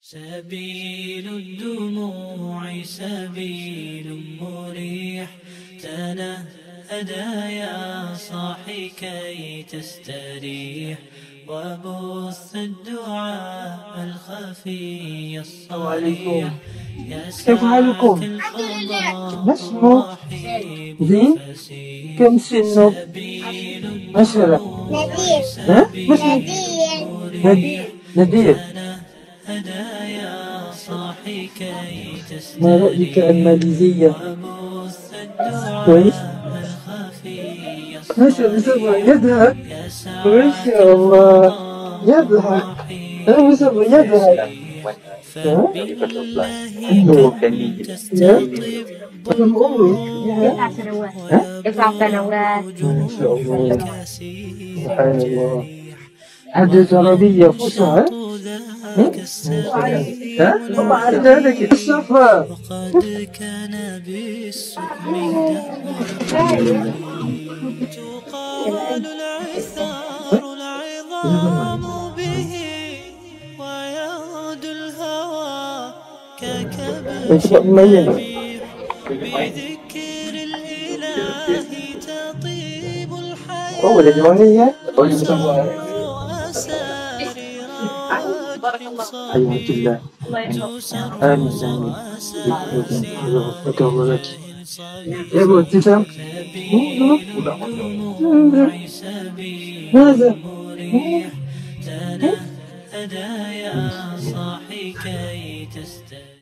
سبيل الدموع سبيل مريح، تنهدى يا صاحي كي تستريح، وبث الدعاء الخفي الصريح. كيف حالكم؟ ما اسمك؟ زين؟ كم سنك؟ 10. ها؟ ما اسمك؟ نذير. ما رأيك الماليزية؟ كويس؟ ما شاء الله يضحك، ما شاء الله يضحك، يضحك. عنده كم عمرك؟ 9 سنوات. 9 سنوات. ما شاء الله، سبحان الله. حدث عربية فصحى؟ الله عليك السفر. وقد كان بالسؤم تقال العثار العظام به، ويغدو الهوى ككبش بذكر الإله تطيب الحياة. حياة الله. آمين. يا أبو ابتسام، ماذا؟ تنهدى يا صاحي كي تستريح.